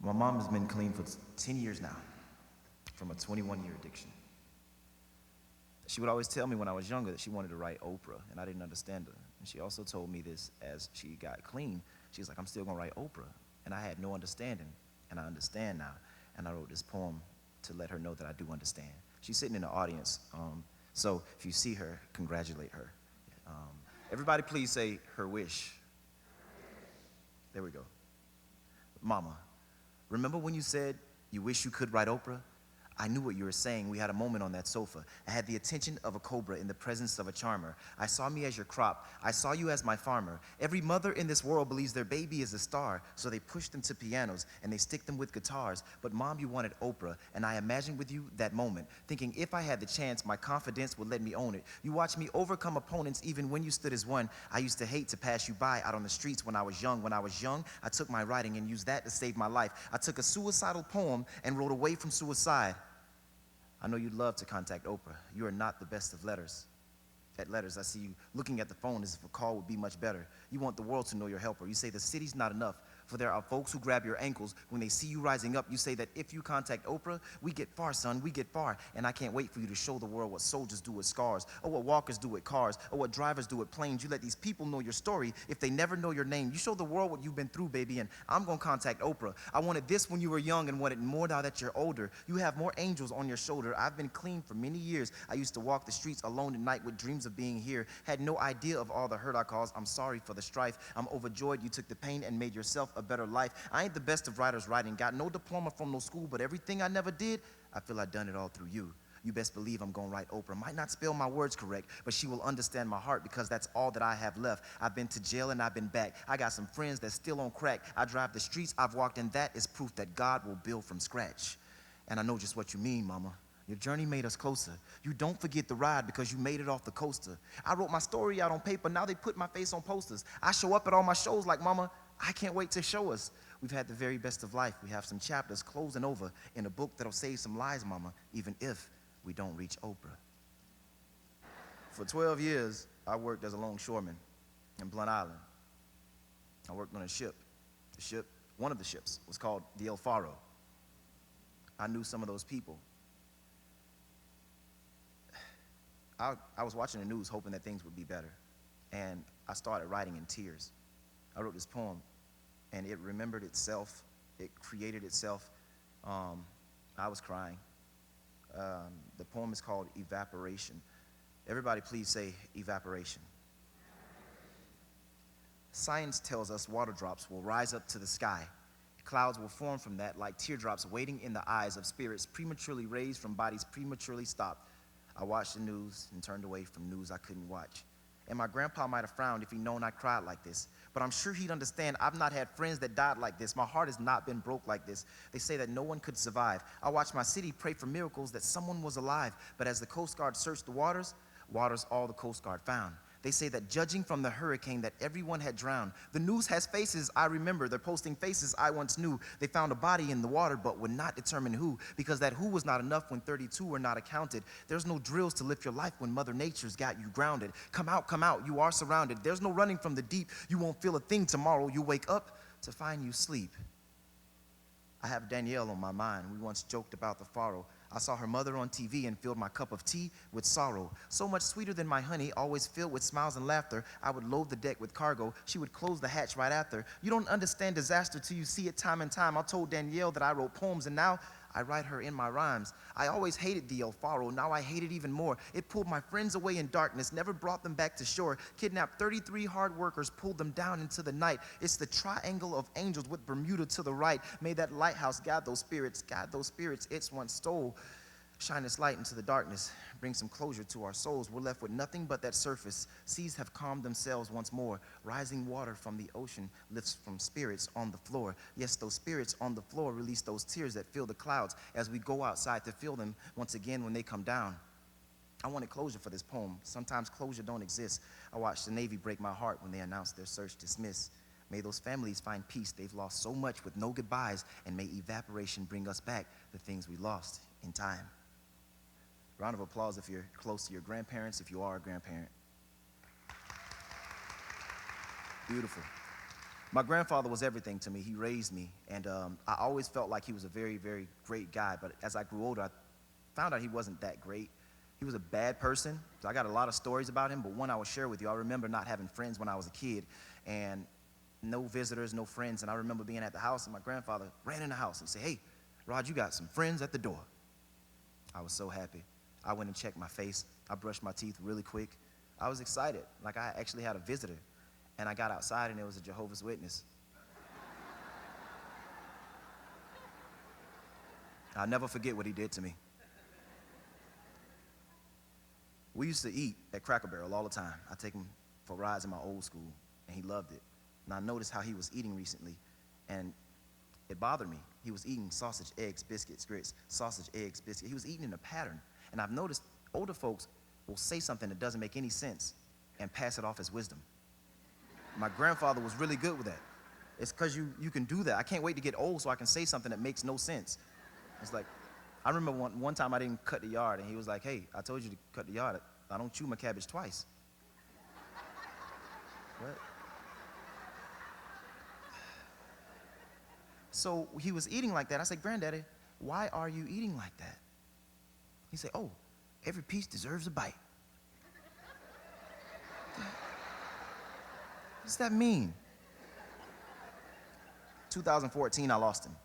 My mom has been clean for 10 years now from a 21-year addiction. She would always tell me when I was younger that she wanted to write Oprah, and I didn't understand her. And she also told me this as she got clean. She was like, I'm still gonna write Oprah. And I had no understanding, and I understand now. And I wrote this poem to let her know that I do understand. She's sitting in the audience, so if you see her, congratulate her. Everybody please say her wish. There we go. Mama, remember when you said you wish you could write Oprah? I knew what you were saying. We had a moment on that sofa. I had the attention of a cobra in the presence of a charmer. I saw me as your crop. I saw you as my farmer. Every mother in this world believes their baby is a star, so they push them to pianos and they stick them with guitars. But Mom, you wanted Oprah, and I imagined with you that moment, thinking if I had the chance, my confidence would let me own it. You watched me overcome opponents even when you stood as one. I used to hate to pass you by out on the streets when I was young. When I was young, I took my writing and used that to save my life. I took a suicidal poem and wrote away from suicide. I know you'd love to contact Oprah. You are not the best of letters. At letters, I see you looking at the phone as if a call would be much better. You want the world to know you're helper. You say the city's not enough, for there are folks who grab your ankles when they see you rising up. You say that if you contact Oprah, we get far, son, we get far. And I can't wait for you to show the world what soldiers do with scars, or what walkers do with cars, or what drivers do with planes. You let these people know your story if they never know your name. You show the world what you've been through, baby, and I'm gonna contact Oprah. I wanted this when you were young and wanted more now that you're older. You have more angels on your shoulder. I've been clean for many years. I used to walk the streets alone at night with dreams of being here. Had no idea of all the hurt I caused. I'm sorry for the strife. I'm overjoyed you took the pain and made yourself a better life. I ain't the best of writers writing, got no diploma from no school, but everything I never did, I feel I done it all through you. You best believe I'm gonna write Oprah. Might not spell my words correct, but she will understand my heart because that's all that I have left. I've been to jail and I've been back. I got some friends that's still on crack. I drive the streets I've walked, and that is proof that God will build from scratch. And I know just what you mean, Mama. Your journey made us closer. You don't forget the ride because you made it off the coaster. I wrote my story out on paper, now they put my face on posters. I show up at all my shows like, Mama, I can't wait to show us. We've had the very best of life. We have some chapters closing over in a book that'll save some lives, Mama, even if we don't reach Oprah. For 12 years, I worked as a longshoreman in Blunt Island. I worked on a ship. One of the ships was called the El Faro. I knew some of those people. I was watching the news hoping that things would be better, and I started writing in tears. I wrote this poem, and it remembered itself. It created itself. I was crying. The poem is called Evaporation. Everybody please say evaporation. Science tells us water drops will rise up to the sky. Clouds will form from that like teardrops waiting in the eyes of spirits prematurely raised from bodies prematurely stopped. I watched the news and turned away from news I couldn't watch. And my grandpa might have frowned if he'd known I cried like this. But I'm sure he'd understand I've not had friends that died like this. My heart has not been broke like this. They say that no one could survive. I watched my city pray for miracles that someone was alive. But as the Coast Guard searched the waters all the Coast Guard found. They say that judging from the hurricane that everyone had drowned. The news has faces I remember. They're posting faces I once knew. They found a body in the water but would not determine who, because that who was not enough when 32 were not accounted. There's no drills to lift your life when Mother Nature's got you grounded. Come out, you are surrounded. There's no running from the deep. You won't feel a thing tomorrow. You wake up to find you sleep. I have Danielle on my mind. We once joked about the faro. I saw her mother on TV and filled my cup of tea with sorrow. So much sweeter than my honey, always filled with smiles and laughter. I would load the deck with cargo. She would close the hatch right after. You don't understand disaster till you see it time and time. I told Danielle that I wrote poems, and now I write her in my rhymes. I always hated the El Faro. Now I hate it even more. It pulled my friends away in darkness, never brought them back to shore. Kidnapped 33 hard workers, pulled them down into the night. It's the triangle of angels with Bermuda to the right. May that lighthouse guide those spirits it's once stole. Shine its light into the darkness, bring some closure to our souls. We're left with nothing but that surface. Seas have calmed themselves once more. Rising water from the ocean lifts from spirits on the floor. Yes, those spirits on the floor release those tears that fill the clouds as we go outside to feel them once again when they come down. I wanted closure for this poem. Sometimes closure don't exist. I watched the Navy break my heart when they announced their search dismissed. May those families find peace. They've lost so much with no goodbyes, and may evaporation bring us back the things we lost in time. Round of applause if you're close to your grandparents, if you are a grandparent. Beautiful. My grandfather was everything to me. He raised me, and I always felt like he was a very, very great guy. But as I grew older, I found out he wasn't that great. He was a bad person. So I got a lot of stories about him, but one I will share with you. I remember not having friends when I was a kid, and no visitors, no friends. And I remember being at the house, and my grandfather ran in the house and said, "Hey, Rod, you got some friends at the door." I was so happy. I went and checked my face. I brushed my teeth really quick. I was excited, like I actually had a visitor. And I got outside, and it was a Jehovah's Witness. I'll never forget what he did to me. We used to eat at Cracker Barrel all the time. I'd take him for rides in my old school, and he loved it. And I noticed how he was eating recently, and it bothered me. He was eating sausage, eggs, biscuits, grits, sausage, eggs, biscuits. He was eating in a pattern. And I've noticed older folks will say something that doesn't make any sense and pass it off as wisdom. My grandfather was really good with that. It's because you can do that. I can't wait to get old so I can say something that makes no sense. It's like, I remember one time I didn't cut the yard, and he was like, "Hey, I told you to cut the yard. I don't chew my cabbage twice." What? So he was eating like that. I said, "Granddaddy, why are you eating like that?" He said, "Oh, every piece deserves a bite." What does that mean? 2014, I lost him.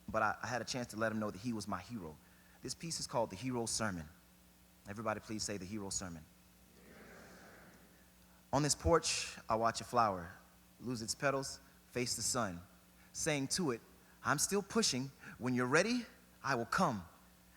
But I had a chance to let him know that he was my hero. This piece is called The Hero Sermon. Everybody please say The Hero Sermon. On this porch, I watch a flower lose its petals, face the sun, saying to it, "I'm still pushing. When you're ready, I will come."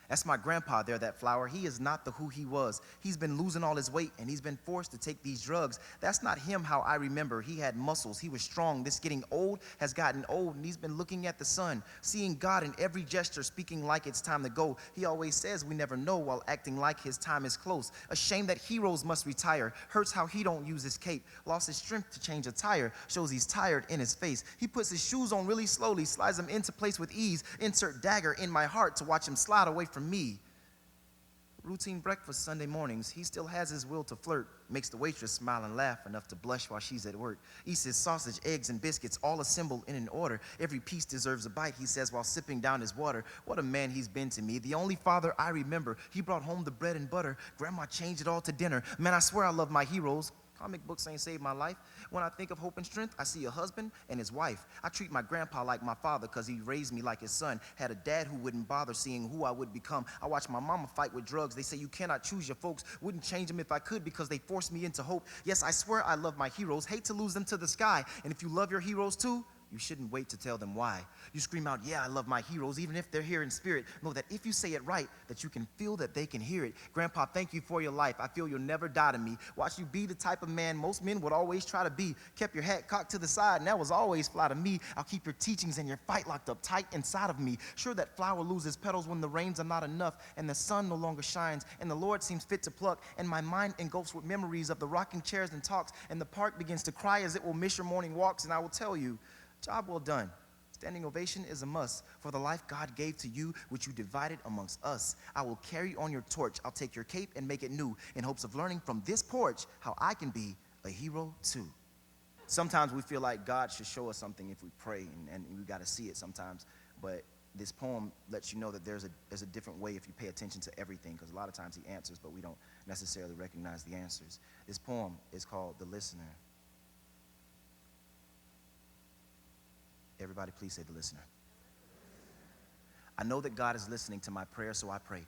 That's my grandpa there, that flower. He is not the who he was. He's been losing all his weight, and he's been forced to take these drugs. That's not him how I remember. He had muscles. He was strong. This getting old has gotten old, and he's been looking at the sun, seeing God in every gesture, speaking like it's time to go. He always says we never know while acting like his time is close. A shame that heroes must retire. Hurts how he don't use his cape. Lost his strength to change a tire. Shows he's tired in his face. He puts his shoes on really slowly, slides them into place with ease. Insert dagger in my heart to watch him slide away from me. Routine breakfast Sunday mornings. He still has his will to flirt. Makes the waitress smile and laugh enough to blush while she's at work. Eats his sausage, eggs, and biscuits all assembled in an order. Every piece deserves a bite, he says while sipping down his water. What a man he's been to me. The only father I remember. He brought home the bread and butter. Grandma changed it all to dinner. Man, I swear I love my heroes. Comic books ain't saved my life. When I think of hope and strength, I see a husband and his wife. I treat my grandpa like my father because he raised me like his son. Had a dad who wouldn't bother seeing who I would become. I watched my mama fight with drugs. They say you cannot choose your folks. Wouldn't change them if I could because they forced me into hope. Yes, I swear I love my heroes. Hate to lose them to the sky. And if you love your heroes too, you shouldn't wait to tell them why. You scream out, "Yeah, I love my heroes," even if they're here in spirit. Know that if you say it right, that you can feel that they can hear it. Grandpa, thank you for your life. I feel you'll never die to me. Watch you be the type of man most men would always try to be. Kept your hat cocked to the side, and that was always fly to me. I'll keep your teachings and your fight locked up tight inside of me. Sure that flower loses petals when the rains are not enough, and the sun no longer shines, and the Lord seems fit to pluck, and my mind engulfs with memories of the rocking chairs and talks, and the park begins to cry as it will miss your morning walks, and I will tell you, job well done. Standing ovation is a must for the life God gave to you, which you divided amongst us. I will carry on your torch. I'll take your cape and make it new in hopes of learning from this porch how I can be a hero too. Sometimes we feel like God should show us something if we pray, and we got to see it sometimes. But this poem lets you know that there's a different way if you pay attention to everything, because a lot of times he answers, but we don't necessarily recognize the answers. This poem is called The Listener. Everybody please say The Listener. I know that God is listening to my prayer, so I pray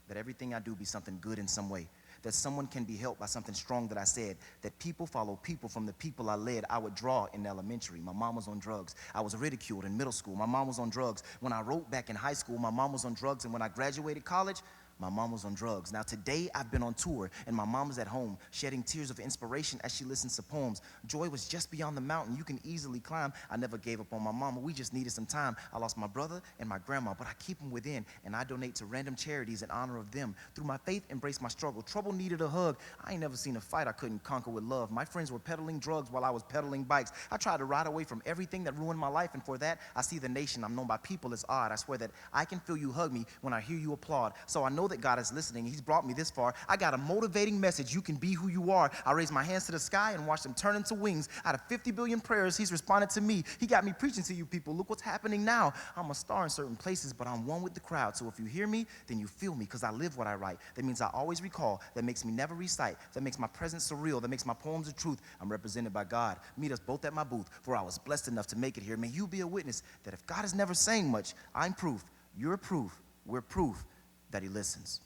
that everything I do be something good in some way, that someone can be helped by something strong that I said, that people follow people from the people I led. I would draw in elementary. My mom was on drugs. I was ridiculed in middle school. My mom was on drugs. When I wrote back in high school, my mom was on drugs, and when I graduated college, my mom was on drugs. Now today I've been on tour, and my mom is at home, shedding tears of inspiration as she listens to poems. Joy was just beyond the mountain you can easily climb. I never gave up on my mama. We just needed some time. I lost my brother and my grandma, but I keep them within, and I donate to random charities in honor of them. Through my faith, embrace my struggle. Trouble needed a hug. I ain't never seen a fight I couldn't conquer with love. My friends were peddling drugs while I was peddling bikes. I tried to ride away from everything that ruined my life, and for that, I see the nation. I'm known by people as odd. I swear that I can feel you hug me when I hear you applaud. So I know know that God is listening. He's brought me this far. I got a motivating message. You can be who you are. I raised my hands to the sky and watched them turn into wings. Out of 50 billion prayers, he's responded to me. He got me preaching to you people. Look what's happening now. I'm a star in certain places, but I'm one with the crowd. So if you hear me, then you feel me, because I live what I write. That means I always recall. That makes me never recite. That makes my presence surreal. That makes my poems the truth. I'm represented by God. Meet us both at my booth, for I was blessed enough to make it here. May you be a witness that if God is never saying much, I'm proof. You're proof. We're proof that he listens.